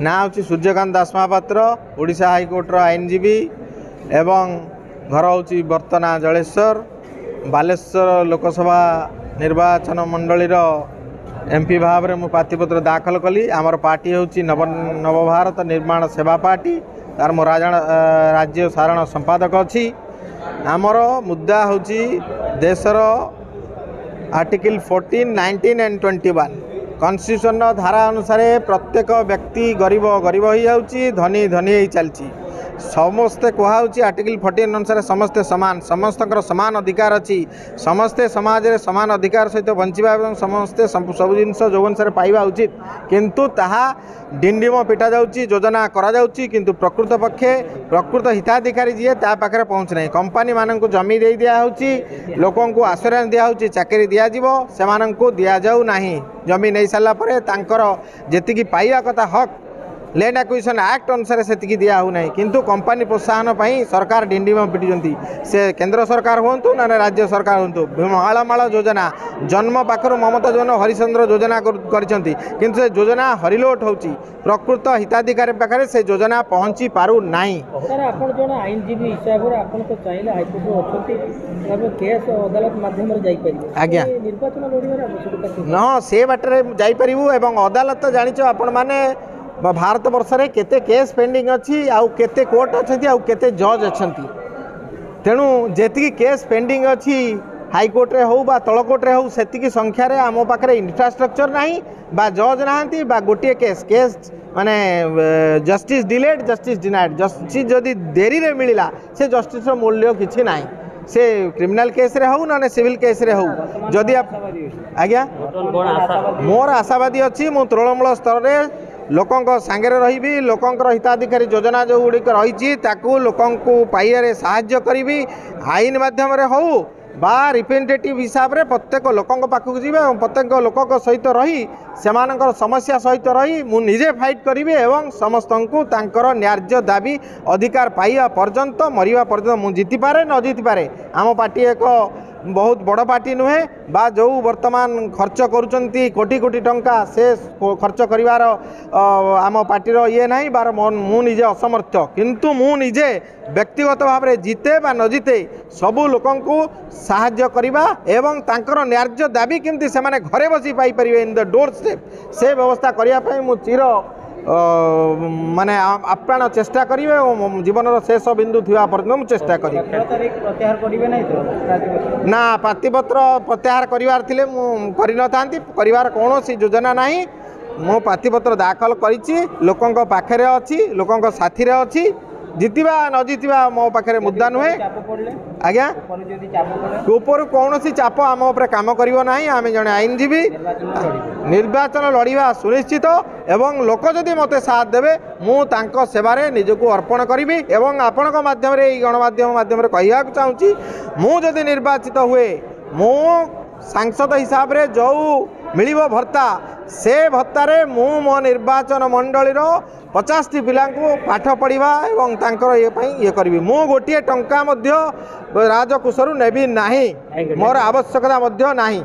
ना हूँ सूर्यकांत दास महापात्र ओडिशा हाईकोर्टर आईनजीवी एवं घर हूँ बर्तना जलेश्वर बालेश्वर लोकसभा निर्वाचन मंडलीर एमपी भाव में प्रार्थीपत्र दाखल कली। आमर पार्टी हूँ नवभारत निर्माण सेवा पार्टी तार मो राज्य साधारण संपादक अच्छी। आमर मुद्दा हूँ देशर आर्टिकल 14, 19 एंड 21 कॉन्स्टिट्यूशन धारा अनुसार प्रत्येक व्यक्ति गरीब गरीब हो जाऊँगी, धनी धनी हो चलती। समस्ते कहुच्च आर्टिकल 14 अनुसार समस्ते समान, समस्त समान अधिकार अच्छी, समस्ते समाज रे समान अधिकार सहित बंचवा और समस्ते सब जिन जो अनुसार पाइबा उचित, किंतु ताहा डिंडिम पिटा जाउची, योजना करा जाउची, किंतु प्रकृत पक्षे प्रकृत हिताधिकारी जी ता पाखे पहुँच ना। कंपानी मानक जमी दे दिया होची, लोकों को आश्वासन दिया होची, चाकरी दिया जीवो, सेमानंको दिया जाऊ नाही। जमी नहीं सारा पर तांकर जेतिकी पाइबा कथा हक लैंड एक्विजिशन एक्ट अनुसार से दिया हो ना, किंतु कंपानी प्रोत्साहन पर सरकार डिंडिम पिटुंट। से केंद्र सरकार हूँ ना राज्य सरकार हूँ, माळमाळ योजना जन्म पाखर ममता जन हरिचंद्र योजना करछंती, किंतु से योजना हरिलोट होची, प्रकृत हिताधिकारी पाखे से योजना पहुँची पारु नाही। सर आपण जन आईनजीवी हिसाब रे आपण तो चाहिले हाईकोर्ट रो अछंती अब केस अदालत माध्यम रे जाई परिबो। आज्ञा निर्वाचन लड़िबार आवश्यकता न से बाटरे जाई परिबो एवं अदालत जानिचो आपण माने भारत वर्ष रे केते केस पेंडिंग अच्छी, आउ केते कोर्ट अच्छी, आउ केते जज अच्छी। तेणु जेतिकी केस पेंडिंग अच्छी हाईकोर्ट रे हो बा तल कोर्ट रे हो सेतिकी संख्या रे आमो पाखरे इंफ्रास्ट्रक्चर नाही बा जज नाहांती बा गोटे केस माने justice delayed justice denied. Justice जदि देरी रे मिलिला से जस्टिस रो मूल्य किछि नाही। से क्रिमिनाल केस रे हो ना सिविल केस रे हो जदि आप आज्ञा मोर आशावादी अच्छी। मु तृणमूल स्तर रे लोकों सांगे रही, लोकों हिताधिकारी योजना जो गुड़िक रही लोकों पाइबारे साहाय्य करी, आईन माध्यम रे हो बा रिप्रेजेंटेटिव हिसाब रे प्रत्येक लोकों पाखक जी प्रत्येक लोक सहित रही सेमानकर समस्या सहित रही मु निजे फाइट करी एवं समस्त को तांकर न्याय्य दाबी अधिकार पाइबा पर्यंत मरिबा पर्यंत मु जीति पारे न जीति पारे। आम पार्टी एक बहुत बड़ पार्टी नुहे बा जो वर्तमान खर्च करुचंती कोटी कोटी टंका से खर्च करिवार आम पार्टीर ये नहीं बार मु निजे असमर्थ, किंतु मु निजे व्यक्तिगत भाव में जीते बा न जीते सबू लोकों को साहाय्य करिबा एवं तांकर न्याय्य दाबी केमती से माने घरे बसी पाई परिबे इन द डोर स्टेप से व्यवस्था करिया पई मु चिर माने आप्राण चेष्टा करिवे जीवन शेष बिंदु थिबा पर्यंत मु चेष्टा करी। प्रत्याहार करिवे नै तो ना प्रार्थीपत्र प्रत्याहार करिवार थिले मु करि न थांती, करिवार कोनोसी योजना नाही। मो प्रार्थीपत्र दाखल करिछि, लोकों पाखे रे अछि, लोकों साथी रे अछि, जीतिबा न जीतिबा मो पाखे मुद्दा नुहे। आज्ञा ऊपर कौन चाप आम उपर काम करिवो नाही। आमे जने आईनजीवी निर्वाचन लड़िबा सुनिश्चित एवं लोक जदि मते साथ देबे मु तांको सेवारे निजको अर्पण करिवि एवं आपणक माध्यम रे गणमाध्यम माध्यम रे कहिया चाहूची मु जदि निर्वाचित हुए मु सांसद हिसाब रे जो मिलिबो भत्ता से भत्तारे मु मो निर्वाचन मंडलीर 50टी पिला पाठ पढ़ा एवं तांकर ये करी मु गोटे टंका मध्य राजकोषरु नेबी नाही, मोर आवश्यकता मध्य नाही।